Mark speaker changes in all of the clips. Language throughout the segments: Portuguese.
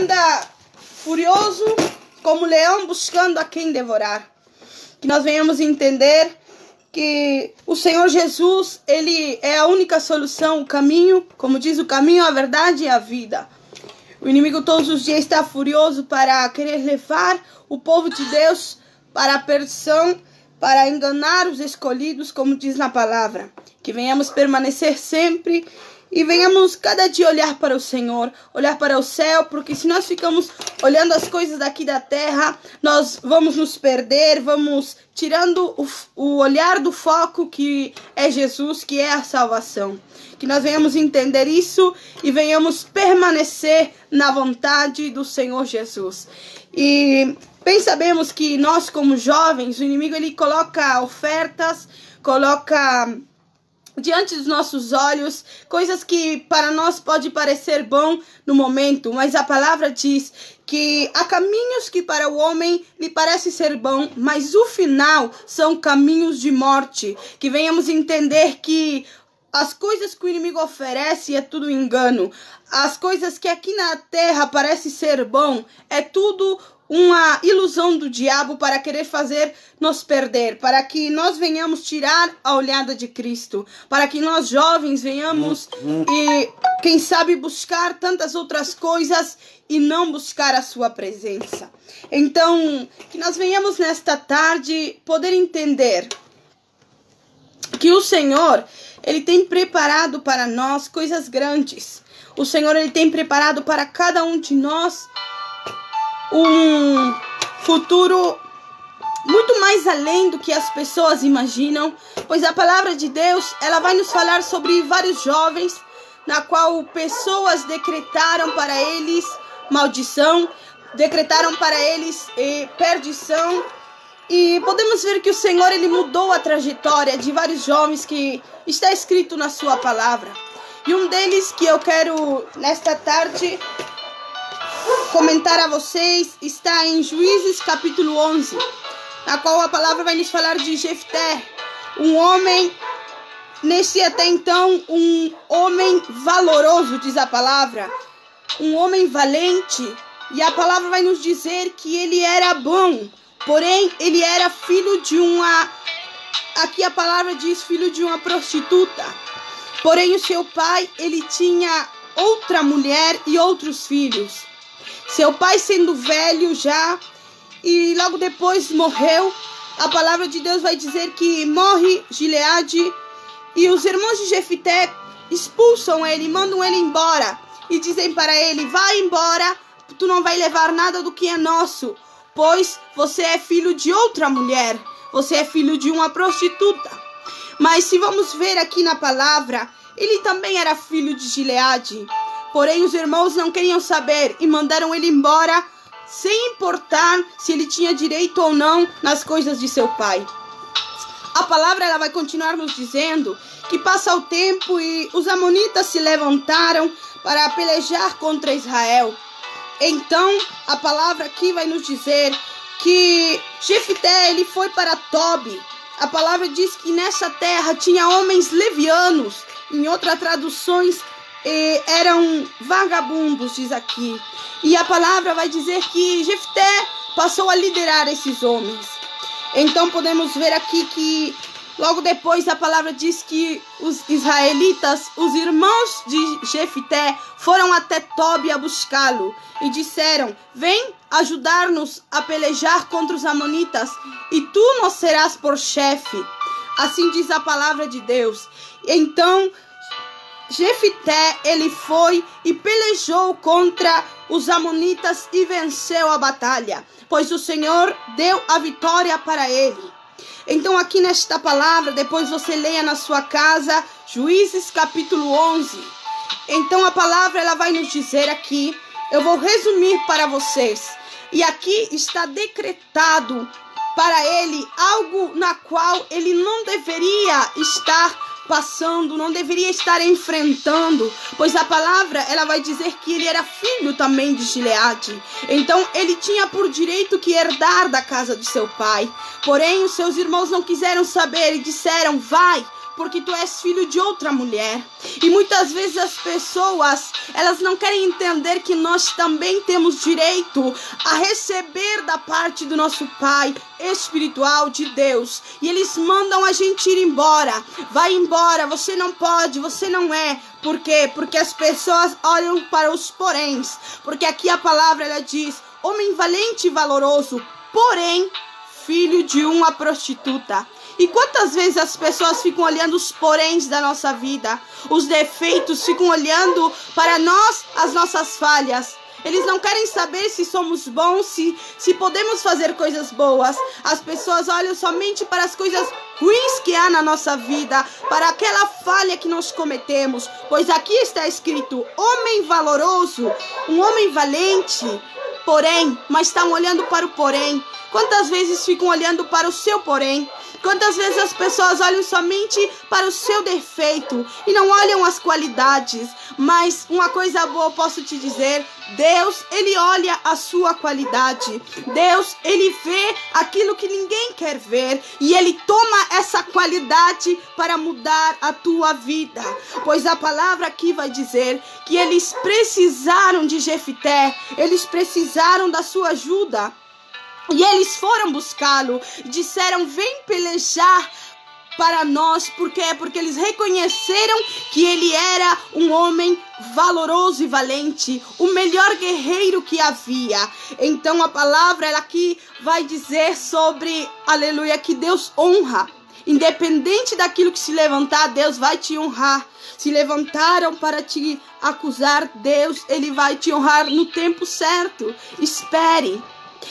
Speaker 1: anda furioso como leão buscando a quem devorar. Que nós venhamos entender que o Senhor Jesus, Ele é a única solução, o caminho, como diz o caminho, a verdade e a vida. O inimigo todos os dias está furioso para querer levar o povo de Deus para a perdição, para enganar os escolhidos, como diz na palavra. Que venhamos permanecer sempre e venhamos cada dia olhar para o Senhor, olhar para o céu, porque se nós ficamos olhando as coisas daqui da terra, nós vamos nos perder, vamos tirando o olhar do foco que é Jesus, que é a salvação. Que nós venhamos entender isso e venhamos permanecer na vontade do Senhor Jesus. E bem sabemos que nós, como jovens, o inimigo ele coloca ofertas, coloca diante dos nossos olhos coisas que para nós pode parecer bom no momento, mas a palavra diz que há caminhos que para o homem lhe parece ser bom, mas o final são caminhos de morte. Que venhamos entender que as coisas que o inimigo oferece é tudo engano. As coisas que aqui na terra parece ser bom é tudo uma ilusão do diabo para querer fazer nos perder, para que nós venhamos tirar a olhada de Cristo, para que nós jovens venhamos e, quem sabe, buscar tantas outras coisas e não buscar a sua presença. Então, que nós venhamos nesta tarde poder entender que o Senhor, Ele tem preparado para nós coisas grandes. O Senhor, Ele tem preparado para cada um de nós um futuro muito mais além do que as pessoas imaginam, pois a palavra de Deus, ela vai nos falar sobre vários jovens, na qual pessoas decretaram para eles maldição, decretaram para eles perdição, e podemos ver que o Senhor, Ele mudou a trajetória de vários jovens que está escrito na sua palavra. E um deles que eu quero, nesta tarde, comentar a vocês está em Juízes capítulo 11, na qual a palavra vai nos falar de Jefté, um homem, nesse até então, um homem valoroso, diz a palavra, um homem valente, e a palavra vai nos dizer que ele era bom, porém ele era filho de aqui a palavra diz filho de uma prostituta, porém o seu pai, ele tinha outra mulher e outros filhos. Seu pai sendo velho já, e logo depois morreu, a palavra de Deus vai dizer que morre Gileade, e os irmãos de Jefté expulsam ele, mandam ele embora, e dizem para ele: vai embora, tu não vai levar nada do que é nosso, pois você é filho de outra mulher, você é filho de uma prostituta. Mas se vamos ver aqui na palavra, ele também era filho de Gileade. Porém, os irmãos não queriam saber e mandaram ele embora, sem importar se ele tinha direito ou não nas coisas de seu pai. A palavra ela vai continuar nos dizendo que passa o tempo e os amonitas se levantaram para pelejar contra Israel. Então, a palavra aqui vai nos dizer que Jefté ele foi para Tobi. A palavra diz que nessa terra tinha homens levianos, em outras traduções eram vagabundos, diz aqui. E a palavra vai dizer que Jefté passou a liderar esses homens. Então podemos ver aqui que logo depois a palavra diz que os israelitas, os irmãos de Jefté, foram até Tobi a buscá-lo e disseram: vem ajudar-nos a pelejar contra os amonitas e tu nos serás por chefe. Assim diz a palavra de Deus. Então Jefté, ele foi e pelejou contra os amonitas e venceu a batalha, pois o Senhor deu a vitória para ele. Então aqui nesta palavra, depois você leia na sua casa, Juízes capítulo 11. Então a palavra ela vai nos dizer aqui, eu vou resumir para vocês. E aqui está decretado para ele algo na qual ele não deveria estar passando, não deveria estar enfrentando, pois a palavra ela vai dizer que ele era filho também de Gileade. Então ele tinha por direito que herdar da casa de seu pai. Porém os seus irmãos não quiseram saber e disseram: vai, porque tu és filho de outra mulher. E muitas vezes as pessoas, elas não querem entender que nós também temos direito a receber da parte do nosso Pai espiritual de Deus. E eles mandam a gente ir embora. Vai embora, você não pode, você não é. Por quê? Porque as pessoas olham para os poréns. Porque aqui a palavra ela diz: homem valente e valoroso, porém filho de uma prostituta. E quantas vezes as pessoas ficam olhando os poréns da nossa vida, os defeitos, ficam olhando para nós, as nossas falhas. Eles não querem saber se somos bons, se podemos fazer coisas boas. As pessoas olham somente para as coisas ruins que há na nossa vida, para aquela falha que nós cometemos. Pois aqui está escrito: homem valoroso, um homem valente, porém, mas estão olhando para o porém. Quantas vezes ficam olhando para o seu porém? Quantas vezes as pessoas olham somente para o seu defeito e não olham as qualidades? Mas uma coisa boa eu posso te dizer: Deus, Ele olha a sua qualidade. Deus, Ele vê aquilo que ninguém quer ver. E Ele toma essa qualidade para mudar a tua vida. Pois a palavra aqui vai dizer que eles precisaram de Jefité. Eles precisaram da sua ajuda. E eles foram buscá-lo, disseram: vem pelejar para nós. Por quê? Porque eles reconheceram que ele era um homem valoroso e valente, o melhor guerreiro que havia. Então a palavra ela aqui vai dizer sobre, aleluia, que Deus honra. Independente daquilo que se levantar, Deus vai te honrar. Se levantaram para te acusar, Deus, Ele vai te honrar no tempo certo. Espere.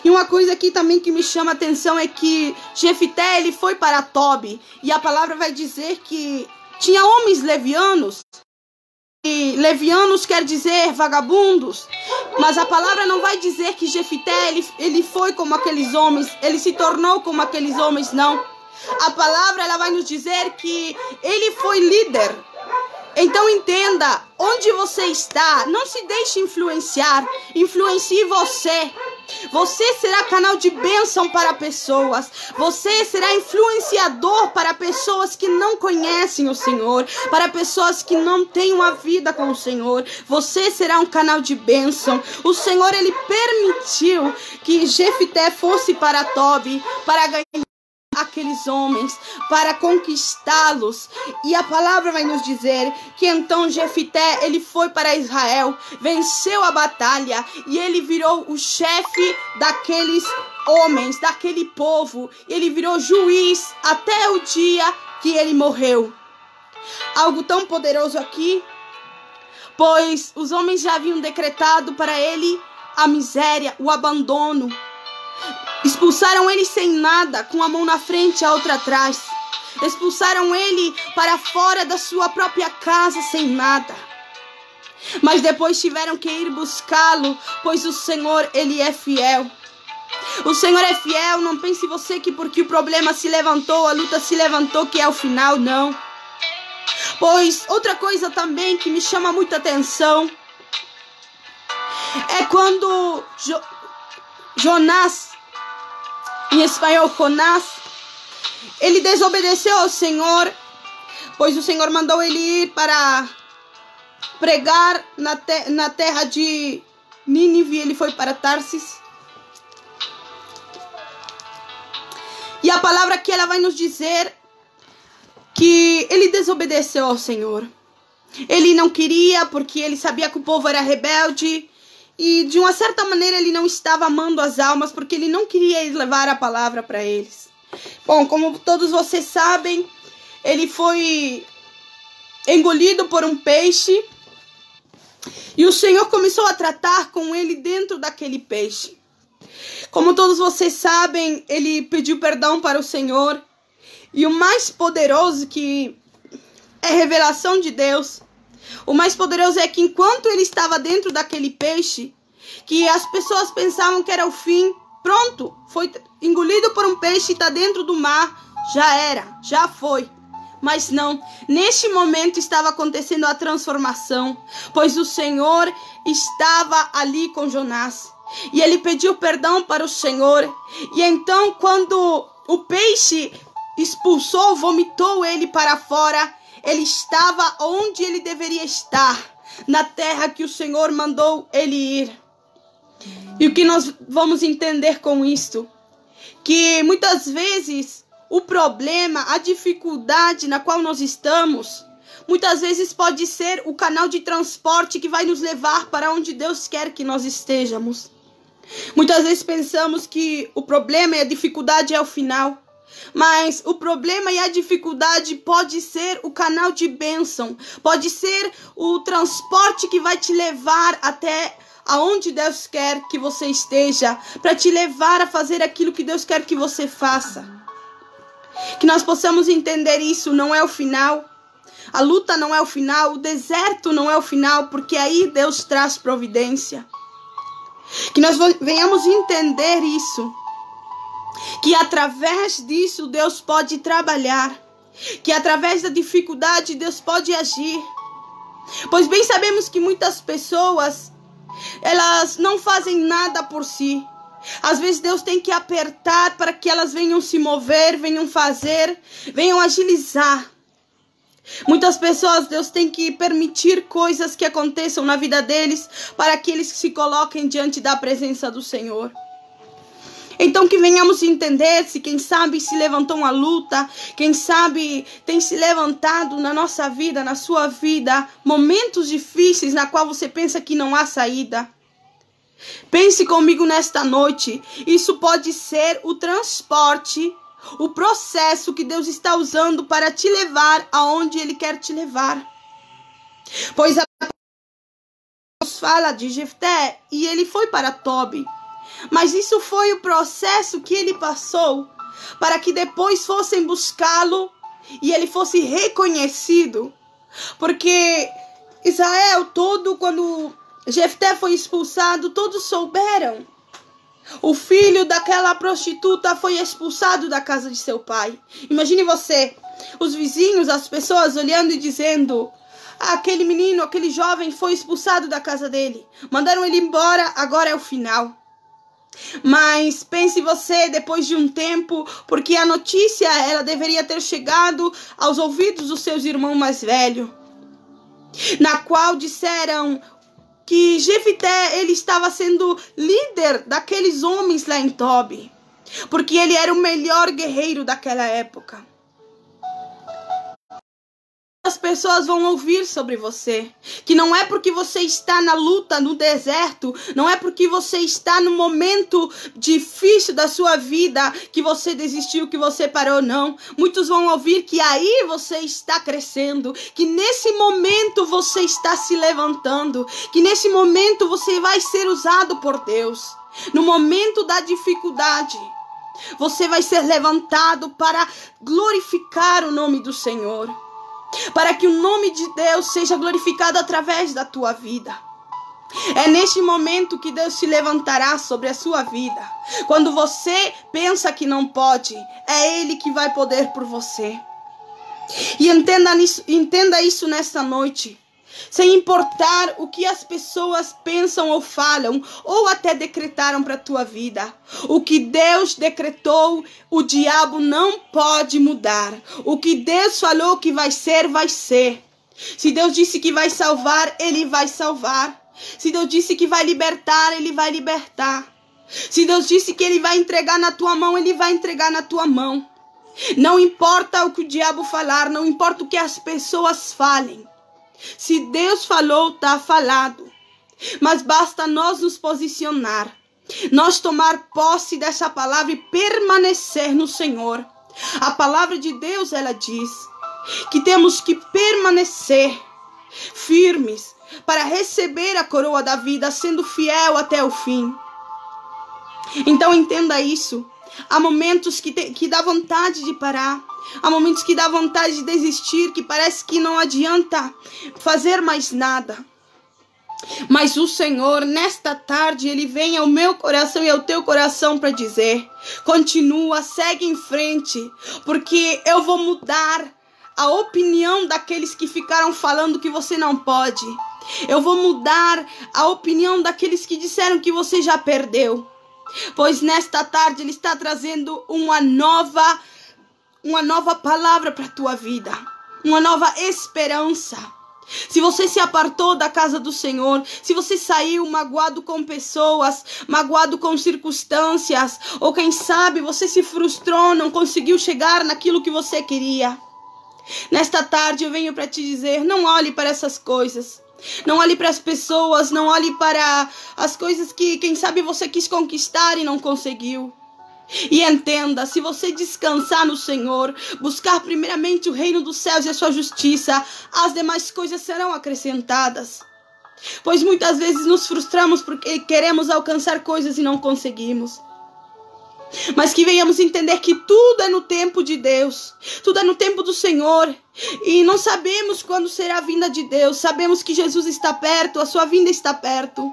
Speaker 1: E uma coisa aqui também que me chama a atenção é que Jefité, ele foi para Tobi. E a palavra vai dizer que tinha homens levianos. E levianos quer dizer vagabundos. Mas a palavra não vai dizer que Jefité, ele foi como aqueles homens. Ele se tornou como aqueles homens, não. A palavra ela vai nos dizer que ele foi líder. Então entenda, onde você está, não se deixe influenciar, influencie você. Você será canal de bênção para pessoas. Você será influenciador para pessoas que não conhecem o Senhor, para pessoas que não têm uma vida com o Senhor. Você será um canal de bênção. O Senhor, Ele permitiu que Jefité fosse para Tobi, para ganhar aqueles homens, para conquistá-los. E a palavra vai nos dizer que então Jefité, ele foi para Israel, venceu a batalha e ele virou o chefe daqueles homens, daquele povo. Ele virou juiz até o dia que ele morreu. Algo tão poderoso aqui, pois os homens já haviam decretado para ele a miséria, o abandono. Expulsaram ele sem nada, com a mão na frente e a outra atrás. Expulsaram ele para fora da sua própria casa sem nada. Mas depois tiveram que ir buscá-lo, pois o Senhor, Ele é fiel. O Senhor é fiel, não pense você que porque o problema se levantou, a luta se levantou, que é o final, não. Pois outra coisa também que me chama muita atenção é quando Jonás, em espanhol, Jonás, ele desobedeceu ao Senhor, pois o Senhor mandou ele ir para pregar na terra de Nínive. Ele foi para Tarsis. E a palavra aqui ela vai nos dizer que ele desobedeceu ao Senhor. Ele não queria, porque ele sabia que o povo era rebelde. E de uma certa maneira ele não estava amando as almas, porque ele não queria levar a palavra para eles. Bom, como todos vocês sabem, ele foi engolido por um peixe. E o Senhor começou a tratar com ele dentro daquele peixe. Como todos vocês sabem, ele pediu perdão para o Senhor. E o mais poderoso, que é revelação de Deus, o mais poderoso é que enquanto ele estava dentro daquele peixe, que as pessoas pensavam que era o fim, pronto, foi engolido por um peixe e está dentro do mar, já era, já foi. Mas não, neste momento estava acontecendo a transformação, pois o Senhor estava ali com Jonás. E ele pediu perdão para o Senhor. E então quando o peixe expulsou, vomitou ele para fora, ele estava onde ele deveria estar, na terra que o Senhor mandou ele ir. E o que nós vamos entender com isto? Que muitas vezes o problema, a dificuldade na qual nós estamos, muitas vezes pode ser o canal de transporte que vai nos levar para onde Deus quer que nós estejamos. Muitas vezes pensamos que o problema e a dificuldade é o final. Mas o problema e a dificuldade pode ser o canal de bênção. Pode ser o transporte que vai te levar até aonde Deus quer que você esteja. Para te levar a fazer aquilo que Deus quer que você faça. Que nós possamos entender isso, não é o final. A luta não é o final, o deserto não é o final, porque aí Deus traz providência. Que nós venhamos entender isso. Que através disso Deus pode trabalhar. Que através da dificuldade Deus pode agir. Pois bem sabemos que muitas pessoas, elas não fazem nada por si. Às vezes Deus tem que apertar para que elas venham se mover, venham fazer, venham agilizar. Muitas pessoas, Deus tem que permitir coisas que aconteçam na vida deles para que eles se coloquem diante da presença do Senhor. Então que venhamos entender se quem sabe se levantou uma luta, quem sabe tem se levantado na nossa vida, na sua vida, momentos difíceis na qual você pensa que não há saída. Pense comigo nesta noite, isso pode ser o transporte, o processo que Deus está usando para te levar aonde Ele quer te levar. Pois a Deus fala de Jefté e ele foi para Tobi. Mas isso foi o processo que ele passou para que depois fossem buscá-lo e ele fosse reconhecido. Porque Israel todo, quando Jefté foi expulsado, todos souberam. O filho daquela prostituta foi expulsado da casa de seu pai. Imagine você, os vizinhos, as pessoas olhando e dizendo: aquele menino, aquele jovem foi expulsado da casa dele. Mandaram ele embora, agora é o final. Mas pense você, depois de um tempo, porque a notícia ela deveria ter chegado aos ouvidos dos seus irmãos mais velhos, na qual disseram que Jefté ele estava sendo líder daqueles homens lá em Tobi, porque ele era o melhor guerreiro daquela época. As pessoas vão ouvir sobre você, que não é porque você está na luta, no deserto, não é porque você está no momento difícil da sua vida que você desistiu, que você parou, não. Muitos vão ouvir que aí você está crescendo, que nesse momento você está se levantando, que nesse momento você vai ser usado por Deus. No momento da dificuldade, você vai ser levantado para glorificar o nome do Senhor. Para que o nome de Deus seja glorificado através da tua vida. É neste momento que Deus se levantará sobre a sua vida. Quando você pensa que não pode, é Ele que vai poder por você. E entenda isso nesta noite. Sem importar o que as pessoas pensam ou falam, ou até decretaram para a tua vida. O que Deus decretou, o diabo não pode mudar. O que Deus falou que vai ser, vai ser. Se Deus disse que vai salvar, Ele vai salvar. Se Deus disse que vai libertar, Ele vai libertar. Se Deus disse que Ele vai entregar na tua mão, Ele vai entregar na tua mão. Não importa o que o diabo falar, não importa o que as pessoas falem. Se Deus falou, está falado. Mas basta nós nos posicionar, nós tomar posse dessa palavra e permanecer no Senhor. A palavra de Deus, ela diz que temos que permanecer firmes para receber a coroa da vida, sendo fiel até o fim. Então entenda isso. Há momentos que dá vontade de parar. Há momentos que dá vontade de desistir, que parece que não adianta fazer mais nada. Mas o Senhor, nesta tarde, Ele vem ao meu coração e ao teu coração para dizer: continua, segue em frente, porque eu vou mudar a opinião daqueles que ficaram falando que você não pode. Eu vou mudar a opinião daqueles que disseram que você já perdeu. Pois nesta tarde Ele está trazendo uma nova uma nova palavra para a tua vida, uma nova esperança. Se você se apartou da casa do Senhor, se você saiu magoado com pessoas, magoado com circunstâncias, ou quem sabe você se frustrou, não conseguiu chegar naquilo que você queria. Nesta tarde eu venho para te dizer, não olhe para essas coisas. Não olhe para as pessoas, não olhe para as coisas que quem sabe você quis conquistar e não conseguiu. E entenda, se você descansar no Senhor, buscar primeiramente o reino dos céus e a sua justiça, as demais coisas serão acrescentadas. Pois muitas vezes nos frustramos porque queremos alcançar coisas e não conseguimos. Mas que venhamos entender que tudo é no tempo de Deus, tudo é no tempo do Senhor. E não sabemos quando será a vinda de Deus, sabemos que Jesus está perto, a sua vinda está perto.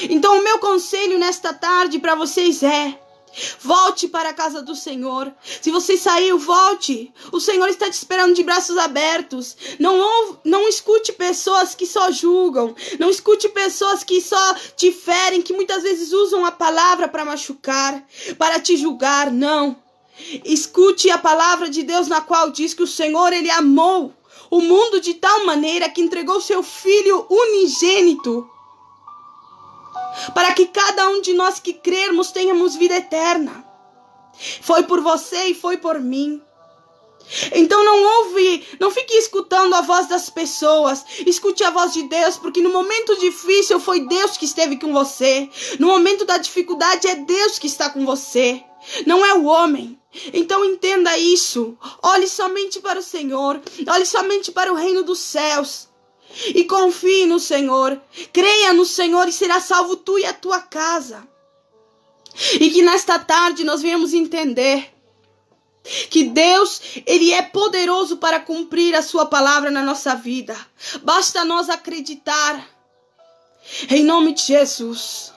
Speaker 1: Então o meu conselho nesta tarde para vocês é: volte para a casa do Senhor. Se você saiu, volte. O Senhor está te esperando de braços abertos. Não escute pessoas que só julgam. Não escute pessoas que só te ferem, que muitas vezes usam a palavra para machucar, para te julgar. Não. Escute a palavra de Deus, na qual diz que o Senhor, Ele amou o mundo de tal maneira que entregou seu Filho unigênito, para que cada um de nós que crermos tenhamos vida eterna. Foi por você e foi por mim. Então não fique escutando a voz das pessoas. Escute a voz de Deus, porque no momento difícil foi Deus que esteve com você. No momento da dificuldade é Deus que está com você, não é o homem. Então entenda isso. Olhe somente para o Senhor. Olhe somente para o reino dos céus. E confie no Senhor, creia no Senhor e será salvo tu e a tua casa. E que nesta tarde nós venhamos entender que Deus, Ele é poderoso para cumprir a sua palavra na nossa vida. Basta nós acreditar. Em nome de Jesus.